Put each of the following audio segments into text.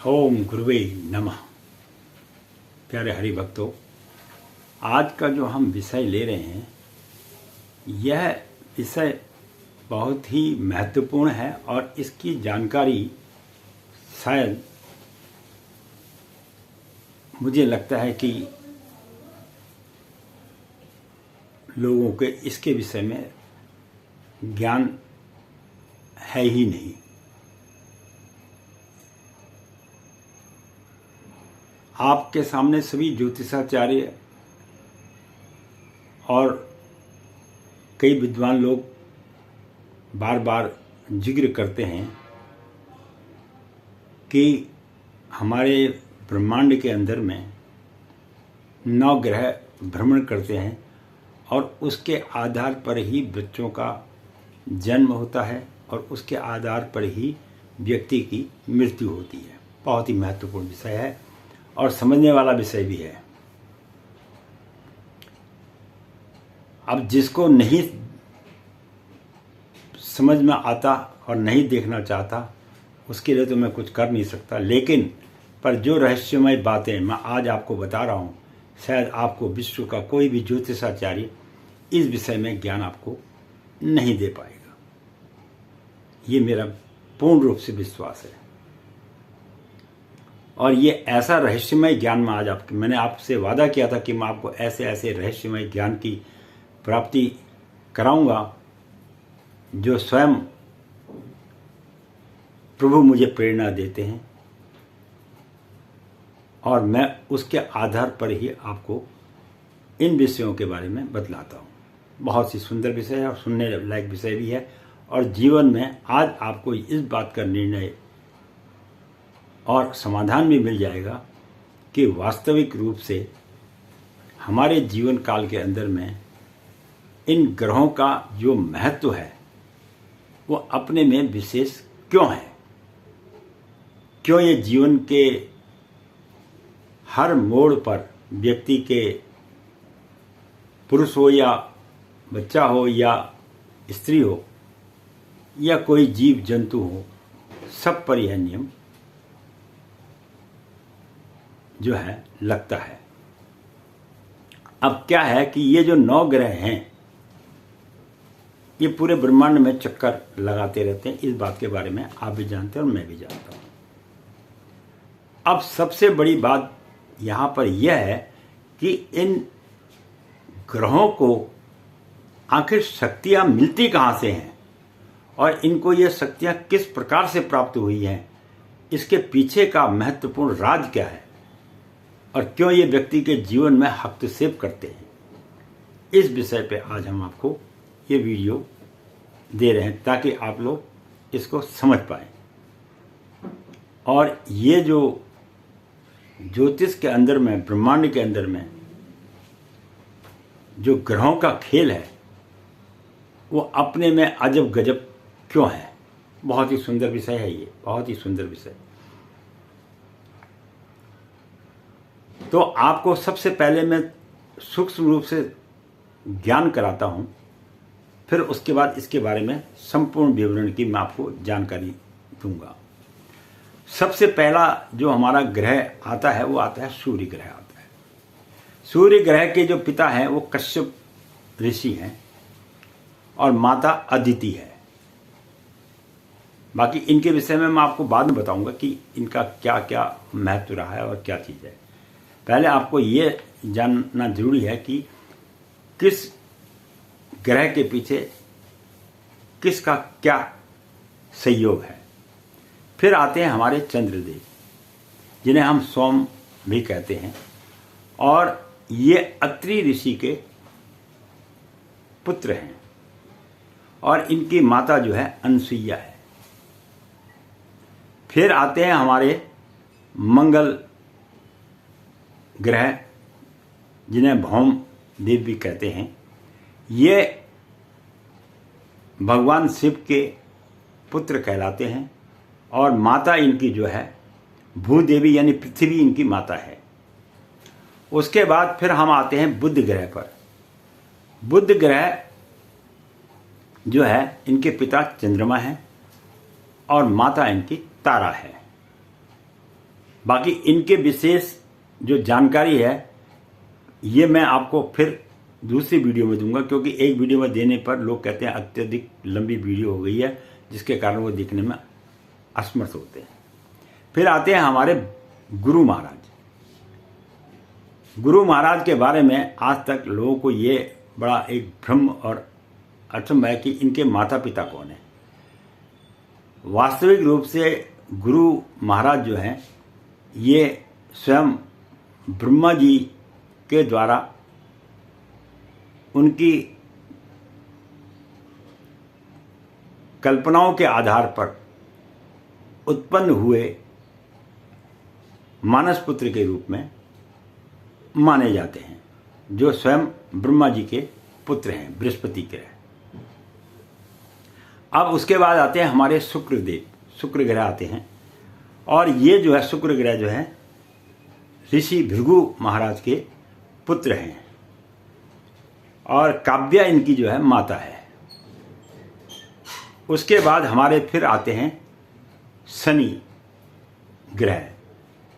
ओम गुरुवे नमः। प्यारे हरि भक्तों, आज का जो हम विषय ले रहे हैं यह विषय बहुत ही महत्वपूर्ण है और इसकी जानकारी शायद मुझे लगता है कि लोगों के इसके विषय में ज्ञान है ही नहीं। आपके सामने सभी ज्योतिषाचार्य और कई विद्वान लोग बार बार जिक्र करते हैं कि हमारे ब्रह्मांड के अंदर में 9 ग्रह भ्रमण करते हैं और उसके आधार पर ही बच्चों का जन्म होता है और उसके आधार पर ही व्यक्ति की मृत्यु होती है। बहुत ही महत्वपूर्ण विषय है और समझने वाला विषय भी है। अब जिसको नहीं समझ में आता और नहीं देखना चाहता उसके लिए तो मैं कुछ कर नहीं सकता, लेकिन पर जो रहस्यमय बातें मैं आज आपको बता रहा हूँ, शायद आपको विश्व का कोई भी ज्योतिषाचार्य इस विषय में ज्ञान आपको नहीं दे पाएगा। ये मेरा पूर्ण रूप से विश्वास है और ये ऐसा रहस्यमय ज्ञान में आज मैंने आपसे वादा किया था कि मैं आपको ऐसे ऐसे रहस्यमय ज्ञान की प्राप्ति कराऊंगा जो स्वयं प्रभु मुझे प्रेरणा देते हैं और मैं उसके आधार पर ही आपको इन विषयों के बारे में बतलाता हूँ। बहुत ही सुंदर विषय है और सुनने लायक विषय भी है और जीवन में आज आपको इस बात का निर्णय और समाधान भी मिल जाएगा कि वास्तविक रूप से हमारे जीवन काल के अंदर में इन ग्रहों का जो महत्व है वो अपने में विशेष क्यों है, क्यों ये जीवन के हर मोड़ पर व्यक्ति के पुरुष हो या बच्चा हो या स्त्री हो या कोई जीव जंतु हो, सब पर यह नियम जो है लगता है। अब क्या है कि ये जो 9 ग्रह हैं ये पूरे ब्रह्मांड में चक्कर लगाते रहते हैं। इस बात के बारे में आप भी जानते हैं और मैं भी जानता हूं। अब सबसे बड़ी बात यहां पर यह है कि इन ग्रहों को आखिर शक्तियां मिलती कहां से हैं और इनको ये शक्तियां किस प्रकार से प्राप्त हुई हैं, इसके पीछे का महत्वपूर्ण राज क्या है और क्यों ये व्यक्ति के जीवन में हस्तक्षेप करते हैं, इस विषय पे आज हम आपको ये वीडियो दे रहे हैं ताकि आप लोग इसको समझ पाएं। और ये जो ज्योतिष के अंदर में, ब्रह्मांड के अंदर में जो ग्रहों का खेल है वो अपने में अजब गजब क्यों है। बहुत ही सुंदर विषय है ये, बहुत ही सुंदर विषय। तो आपको सबसे पहले मैं सूक्ष्म रूप से ज्ञान कराता हूं, फिर उसके बाद इसके बारे में संपूर्ण विवरण की मैं आपको जानकारी दूंगा। सबसे पहला जो हमारा ग्रह आता है वो आता है सूर्य ग्रह आता है। सूर्य ग्रह के जो पिता हैं वो कश्यप ऋषि हैं और माता अदिति है। बाकी इनके विषय में मैं आपको बाद में बताऊंगा कि इनका क्या क्या महत्व रहा है और क्या चीज़ है। पहले आपको ये जानना जरूरी है कि किस ग्रह के पीछे किसका क्या सहयोग है। फिर आते हैं हमारे चंद्रदेव, जिन्हें हम सोम भी कहते हैं, और ये अत्रि ऋषि के पुत्र हैं और इनकी माता जो है अनसुईया है। फिर आते हैं हमारे मंगल ग्रह, जिन्हें भौम देव भी कहते हैं। ये भगवान शिव के पुत्र कहलाते हैं और माता इनकी जो है भूदेवी यानी पृथ्वी इनकी माता है। उसके बाद फिर हम आते हैं बुध ग्रह पर। बुध ग्रह जो है इनके पिता चंद्रमा हैं और माता इनकी तारा है। बाकी इनके विशेष जो जानकारी है ये मैं आपको फिर दूसरी वीडियो में दूंगा, क्योंकि एक वीडियो में देने पर लोग कहते हैं अत्यधिक लंबी वीडियो हो गई है, जिसके कारण वो दिखने में असमर्थ होते हैं। फिर आते हैं हमारे गुरु महाराज। गुरु महाराज के बारे में आज तक लोगों को ये बड़ा एक भ्रम और अचंभ है कि इनके माता पिता कौन है। वास्तविक रूप से गुरु महाराज जो हैं ये स्वयं ब्रह्मा जी के द्वारा उनकी कल्पनाओं के आधार पर उत्पन्न हुए मानस पुत्र के रूप में माने जाते हैं, जो स्वयं ब्रह्मा जी के पुत्र हैं, बृहस्पति ग्रह। अब उसके बाद आते हैं हमारे शुक्रदेव, शुक्र ग्रह आते हैं, और ये जो है शुक्र ग्रह जो है ऋषि भृगु महाराज के पुत्र हैं, और काव्या इनकी जो है माता है। उसके बाद हमारे फिर आते हैं शनि ग्रह,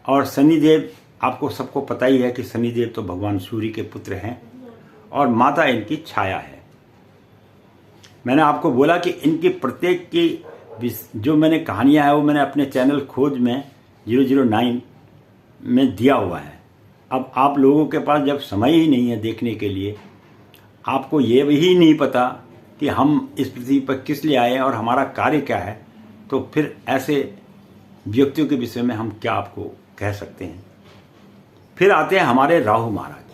और शनिदेव आपको सबको पता ही है कि शनिदेव तो भगवान सूर्य के पुत्र हैं, और माता इनकी छाया है। मैंने आपको बोला कि इनकी प्रत्येक की जो मैंने कहानियां है वो मैंने अपने चैनल खोज में 009 में दिया हुआ है। अब आप लोगों के पास जब समय ही नहीं है देखने के लिए, आपको ये भी नहीं पता कि हम इस पृथ्वी पर किस लिए आए और हमारा कार्य क्या है, तो फिर ऐसे व्यक्तियों के विषय में हम क्या आपको कह सकते हैं। फिर आते हैं हमारे राहु महाराज,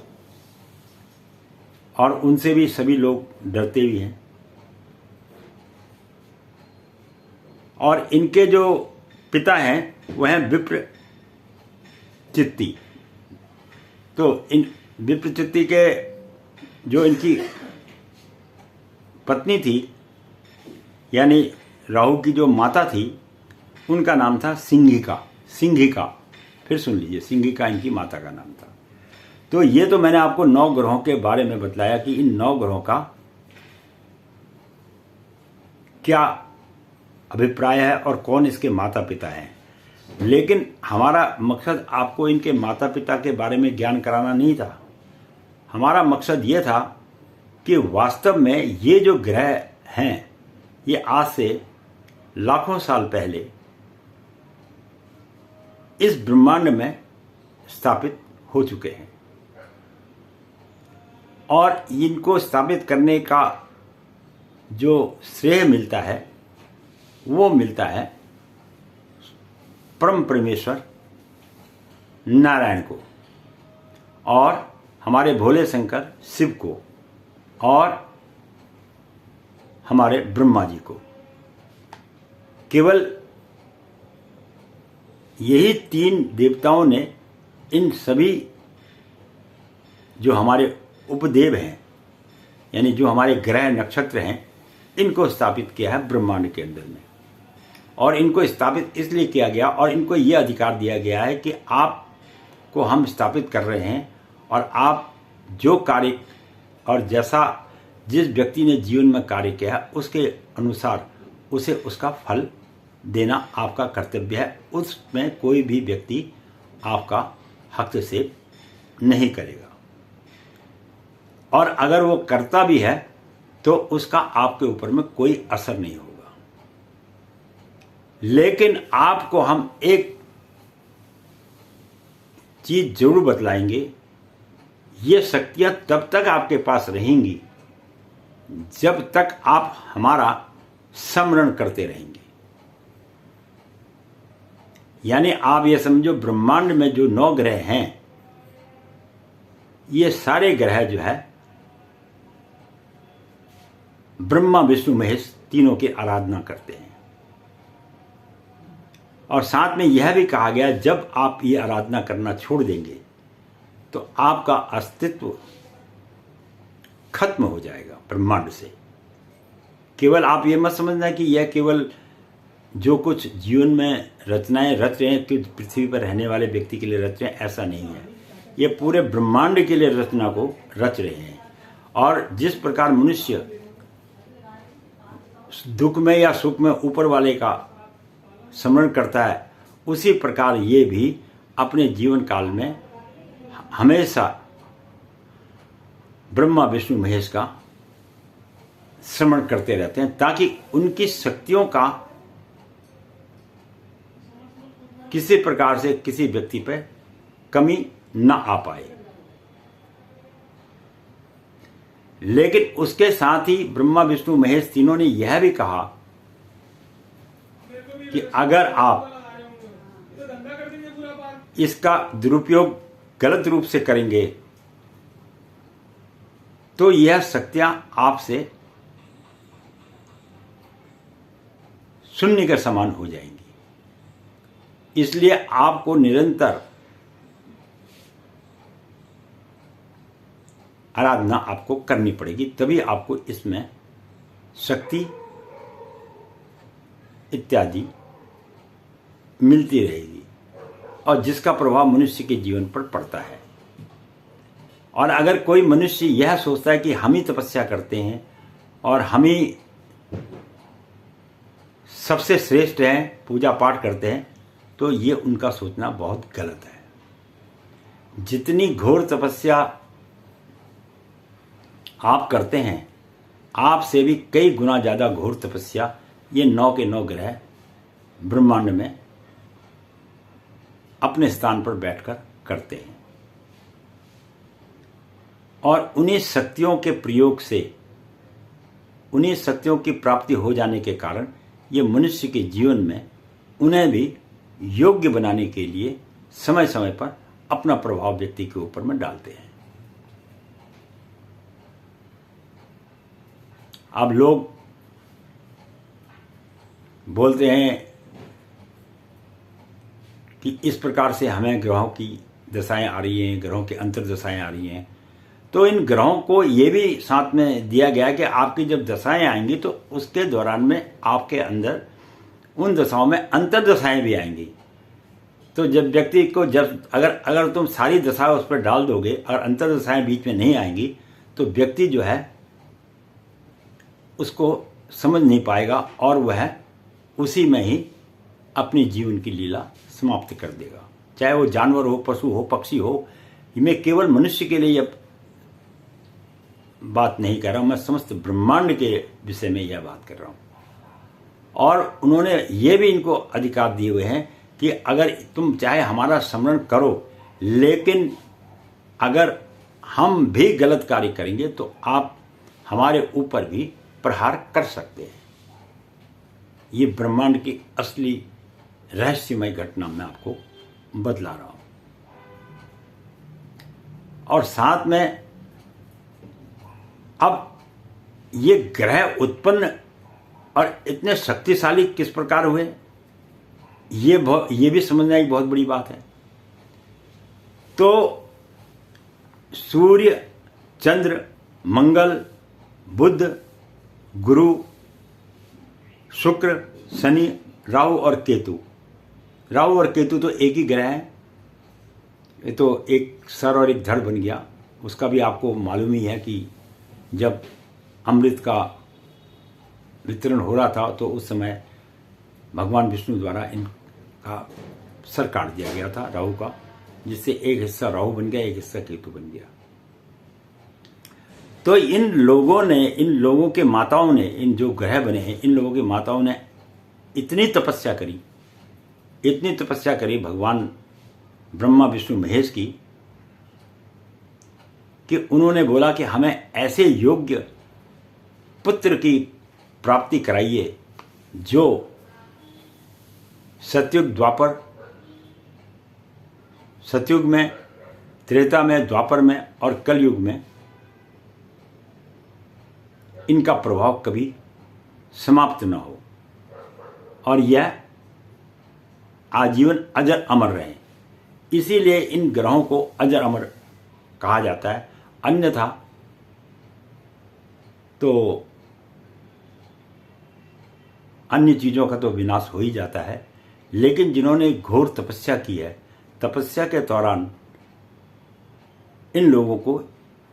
और उनसे भी सभी लोग डरते भी हैं। और इनके जो पिता हैं वह हैं विप्रचित्ति। तो इन विप्रचित्ति के जो इनकी पत्नी थी, यानी राहु की जो माता थी, उनका नाम था सिंघिका। सिंघिका, फिर सुन लीजिए, सिंघिका इनकी माता का नाम था। तो ये तो मैंने आपको 9 ग्रहों के बारे में बतलाया कि इन 9 ग्रहों का क्या अभिप्राय है और कौन इसके माता पिता हैं। लेकिन हमारा मकसद आपको इनके माता पिता के बारे में ज्ञान कराना नहीं था। हमारा मकसद ये था कि वास्तव में ये जो ग्रह हैं ये आज से लाखों साल पहले इस ब्रह्मांड में स्थापित हो चुके हैं, और इनको स्थापित करने का जो श्रेय मिलता है वो मिलता है परम परमेश्वर नारायण को, और हमारे भोले शंकर शिव को, और हमारे ब्रह्मा जी को। केवल यही 3 देवताओं ने इन सभी जो हमारे उपदेव हैं, यानी जो हमारे ग्रह नक्षत्र हैं, इनको स्थापित किया है ब्रह्मांड के अंदर में। और इनको स्थापित इसलिए किया गया और इनको ये अधिकार दिया गया है कि आपको हम स्थापित कर रहे हैं, और आप जो कार्य और जैसा जिस व्यक्ति ने जीवन में कार्य किया है उसके अनुसार उसे उसका फल देना आपका कर्तव्य है। उसमें कोई भी व्यक्ति आपका हस्तक्षेप नहीं करेगा, और अगर वो करता भी है तो उसका आपके ऊपर में कोई असर नहीं होगा। लेकिन आपको हम एक चीज जरूर बतलाएंगे, ये शक्तियां तब तक आपके पास रहेंगी जब तक आप हमारा स्मरण करते रहेंगे। यानी आप ये समझो, ब्रह्मांड में जो 9 ग्रह हैं, ये सारे ग्रह जो है ब्रह्मा विष्णु महेश तीनों की आराधना करते हैं। और साथ में यह भी कहा गया, जब आप ये आराधना करना छोड़ देंगे तो आपका अस्तित्व खत्म हो जाएगा ब्रह्मांड से। केवल आप ये मत समझना कि यह केवल जो कुछ जीवन में रचनाएं रच रहे हैं कि पृथ्वी पर रहने वाले व्यक्ति के लिए रच रहे हैं, ऐसा नहीं है। ये पूरे ब्रह्मांड के लिए रचना को रच रहे हैं। और जिस प्रकार मनुष्य दुख में या सुख में ऊपर वाले का स्मरण करता है, उसी प्रकार ये भी अपने जीवन काल में हमेशा ब्रह्मा विष्णु महेश का श्रवण करते रहते हैं, ताकि उनकी शक्तियों का किसी प्रकार से किसी व्यक्ति पर कमी न आ पाए। लेकिन उसके साथ ही ब्रह्मा विष्णु महेश तीनों ने यह भी कहा कि अगर आप इसका दुरुपयोग गलत रूप से करेंगे तो यह शक्तियां आपसे शून्य के समान हो जाएंगी। इसलिए आपको निरंतर आराधना आपको करनी पड़ेगी, तभी आपको इसमें शक्ति इत्यादि मिलती रहेगी, और जिसका प्रभाव मनुष्य के जीवन पर पड़ता है। और अगर कोई मनुष्य यह सोचता है कि हम ही तपस्या करते हैं और हम ही सबसे श्रेष्ठ हैं, पूजा पाठ करते हैं, तो ये उनका सोचना बहुत गलत है। जितनी घोर तपस्या आप करते हैं, आपसे भी कई गुना ज़्यादा घोर तपस्या ये 9 के 9 ग्रह ब्रह्मांड में अपने स्थान पर बैठकर करते हैं। और उन्हीं शक्तियों के प्रयोग से, उन्हीं शक्तियों की प्राप्ति हो जाने के कारण ये मनुष्य के जीवन में उन्हें भी योग्य बनाने के लिए समय समय पर अपना प्रभाव व्यक्ति के ऊपर में डालते हैं। अब लोग बोलते हैं कि इस प्रकार से हमें ग्रहों की दशाएं आ रही हैं, ग्रहों के अंतर्दशाएं आ रही हैं, तो इन ग्रहों को ये भी साथ में दिया गया कि आपकी जब दशाएं आएंगी तो उसके दौरान में आपके अंदर उन दशाओं में अंतर्दशाएं भी आएंगी। तो जब व्यक्ति को अगर तुम सारी दशाएं उस पर डाल दोगे और अंतर्दशाएं बीच में नहीं आएंगी, तो व्यक्ति जो है उसको समझ नहीं पाएगा और वह उसी में ही अपनी जीवन की लीला समाप्त कर देगा। चाहे वो जानवर हो, पशु हो, पक्षी हो। मैं केवल मनुष्य के लिए यह बात नहीं कर रहा हूं, मैं समस्त ब्रह्मांड के विषय में यह बात कर रहा हूं। और उन्होंने ये भी इनको अधिकार दिए हुए हैं कि अगर तुम चाहे हमारा स्मरण करो, लेकिन अगर हम भी गलत कार्य करेंगे तो आप हमारे ऊपर भी प्रहार कर सकते हैं। ये ब्रह्मांड की असली रहस्यमय घटना मैं आपको बतला रहा हूं। और साथ में अब ये ग्रह उत्पन्न और इतने शक्तिशाली किस प्रकार हुए, ये भी समझना एक बहुत बड़ी बात है। तो सूर्य, चंद्र, मंगल, बुध, गुरु, शुक्र, शनि, राहु और केतु। राहु और केतु तो एक ही ग्रह है, ये तो एक सर और एक धड़ बन गया। उसका भी आपको मालूम ही है कि जब अमृत का वितरण हो रहा था तो उस समय भगवान विष्णु द्वारा इनका सर काट दिया गया था राहु का, जिससे एक हिस्सा राहु बन गया, एक हिस्सा केतु बन गया। तो इन लोगों के माताओं ने, इन जो ग्रह बने हैं, इन लोगों की माताओं ने इतनी तपस्या करी भगवान ब्रह्मा विष्णु महेश की, कि उन्होंने बोला कि हमें ऐसे योग्य पुत्र की प्राप्ति कराइए जो सतयुग में, त्रेता में, द्वापर में और कलयुग में इनका प्रभाव कभी समाप्त न हो और यह आजीवन अजर अमर रहे। इसीलिए इन ग्रहों को अजर अमर कहा जाता है। अन्यथा तो अन्य चीजों का तो विनाश हो ही जाता है। लेकिन जिन्होंने घोर तपस्या की है, तपस्या के दौरान इन लोगों को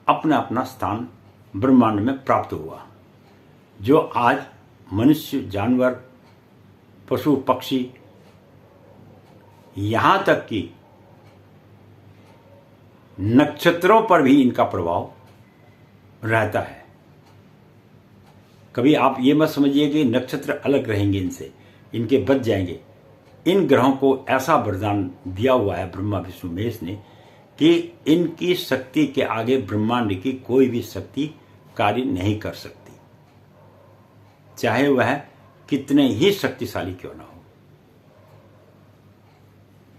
अपना अपना स्थान ब्रह्मांड में प्राप्त हुआ। जो आज मनुष्य, जानवर, पशु, पक्षी, यहाँ तक कि नक्षत्रों पर भी इनका प्रभाव रहता है। कभी आप ये मत समझिए कि नक्षत्र अलग रहेंगे, इनसे इनके बच जाएंगे। इन ग्रहों को ऐसा वरदान दिया हुआ है ब्रह्मा विष्णु महेश ने कि इनकी शक्ति के आगे ब्रह्मांड की कोई भी शक्ति कार्य नहीं कर सकती, चाहे वह कितने ही शक्तिशाली क्यों ना हो।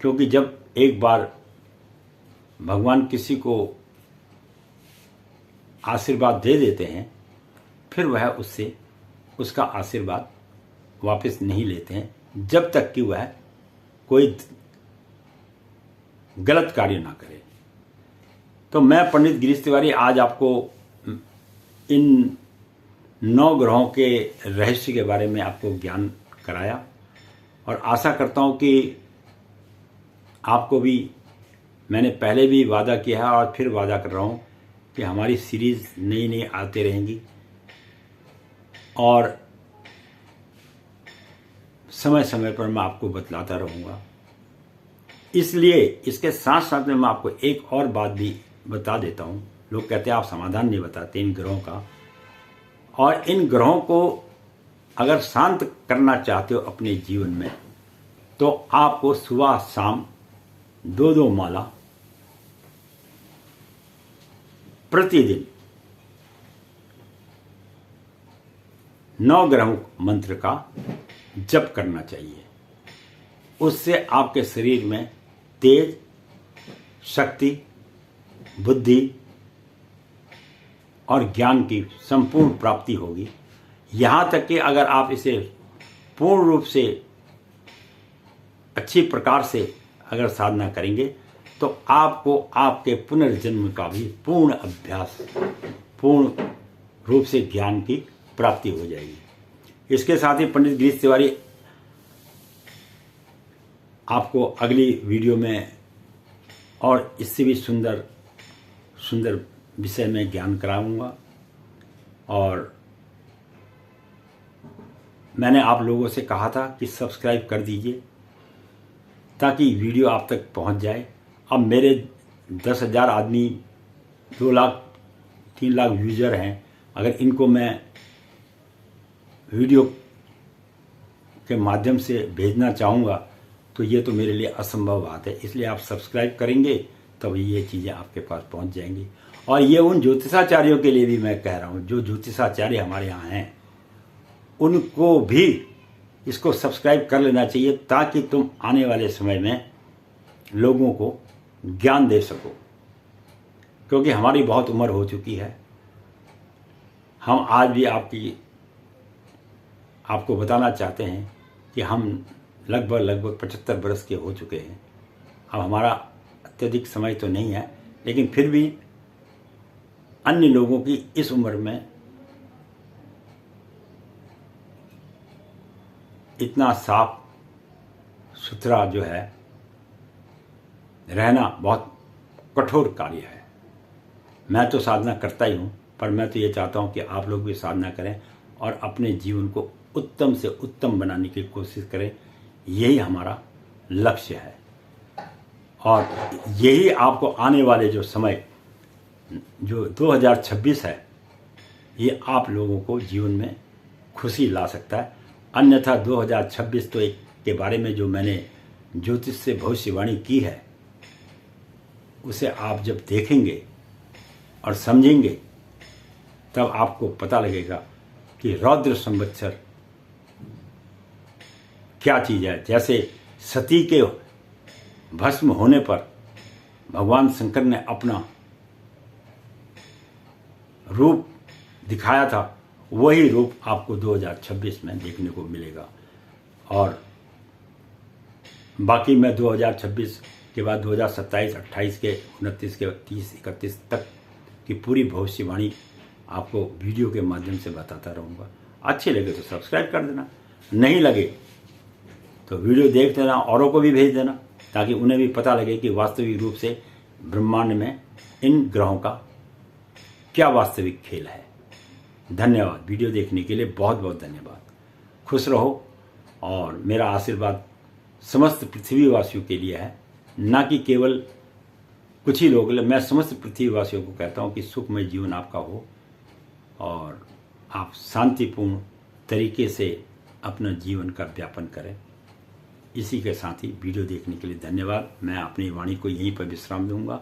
क्योंकि जब एक बार भगवान किसी को आशीर्वाद दे देते हैं, फिर वह उससे उसका आशीर्वाद वापस नहीं लेते हैं जब तक कि वह कोई गलत कार्य ना करे। तो मैं पंडित गिरीश तिवारी आज आपको इन 9 ग्रहों के रहस्य के बारे में आपको ज्ञान कराया, और आशा करता हूं कि आपको भी, मैंने पहले भी वादा किया है और फिर वादा कर रहा हूं कि हमारी सीरीज नई नई आते रहेंगी और समय समय पर मैं आपको बतलाता रहूँगा। इसलिए इसके साथ साथ में मैं आपको एक और बात भी बता देता हूँ। लोग कहते हैं आप समाधान नहीं बताते इन ग्रहों का, और इन ग्रहों को अगर शांत करना चाहते हो अपने जीवन में, तो आपको सुबह शाम 2-2 माला प्रतिदिन 9 ग्रह मंत्र का जप करना चाहिए। उससे आपके शरीर में तेज, शक्ति, बुद्धि और ज्ञान की संपूर्ण प्राप्ति होगी। यहाँ तक कि अगर आप इसे पूर्ण रूप से अच्छी प्रकार से अगर साधना करेंगे, तो आपको आपके पुनर्जन्म का भी पूर्ण अभ्यास, पूर्ण रूप से ज्ञान की प्राप्ति हो जाएगी। इसके साथ ही पंडित गिरीश तिवारी आपको अगली वीडियो में और इससे भी सुंदर सुंदर विषय में ज्ञान कराऊंगा। और मैंने आप लोगों से कहा था कि सब्सक्राइब कर दीजिए ताकि वीडियो आप तक पहुंच जाए। अब मेरे 10,000 आदमी, 2 लाख 3 लाख यूजर हैं, अगर इनको मैं वीडियो के माध्यम से भेजना चाहूँगा तो ये तो मेरे लिए असंभव बात है। इसलिए आप सब्सक्राइब करेंगे तब ये चीज़ें आपके पास पहुंच जाएंगी। और ये उन ज्योतिषाचार्यों के लिए भी मैं कह रहा हूँ, जो ज्योतिषाचार्य हमारे यहाँ हैं, उनको भी इसको सब्सक्राइब कर लेना चाहिए ताकि तुम आने वाले समय में लोगों को ज्ञान दे सको। क्योंकि हमारी बहुत उम्र हो चुकी है, हम आज भी आपको बताना चाहते हैं कि हम लगभग 75 वर्ष के हो चुके हैं। अब हमारा अत्यधिक समय तो नहीं है, लेकिन फिर भी अन्य लोगों की इस उम्र में इतना साफ सुथरा जो है रहना बहुत कठोर कार्य है। मैं तो साधना करता ही हूँ, पर मैं तो ये चाहता हूँ कि आप लोग भी साधना करें और अपने जीवन को उत्तम से उत्तम बनाने की कोशिश करें। यही हमारा लक्ष्य है, और यही आपको आने वाले जो समय जो 2026 है, ये आप लोगों को जीवन में खुशी ला सकता है। अन्यथा 2026 तो एक के बारे में जो मैंने ज्योतिष से भविष्यवाणी की है, उसे आप जब देखेंगे और समझेंगे तब आपको पता लगेगा कि रौद्र संवत्सर क्या चीज़ है। जैसे सती के भस्म होने पर भगवान शंकर ने अपना रूप दिखाया था, वही रूप आपको 2026 में देखने को मिलेगा। और बाकी मैं 2026 के बाद 2027, 28 के 29 के 30, 31 तक की पूरी भविष्यवाणी आपको वीडियो के माध्यम से बताता रहूँगा। अच्छे लगे तो सब्सक्राइब कर देना, नहीं लगे तो वीडियो देख देना, औरों को भी भेज देना, ताकि उन्हें भी पता लगे कि वास्तविक रूप से ब्रह्मांड में इन ग्रहों का क्या वास्तविक खेल है। धन्यवाद। वीडियो देखने के लिए बहुत बहुत धन्यवाद। खुश रहो, और मेरा आशीर्वाद समस्त पृथ्वीवासियों के लिए है, ना कि केवल कुछ ही लोग, मैं समस्त पृथ्वीवासियों को कहता हूं कि सुखमय जीवन आपका हो और आप शांतिपूर्ण तरीके से अपना जीवन का व्यापन करें। इसी के साथ ही वीडियो देखने के लिए धन्यवाद। मैं अपनी वाणी को यहीं पर विश्राम दूंगा।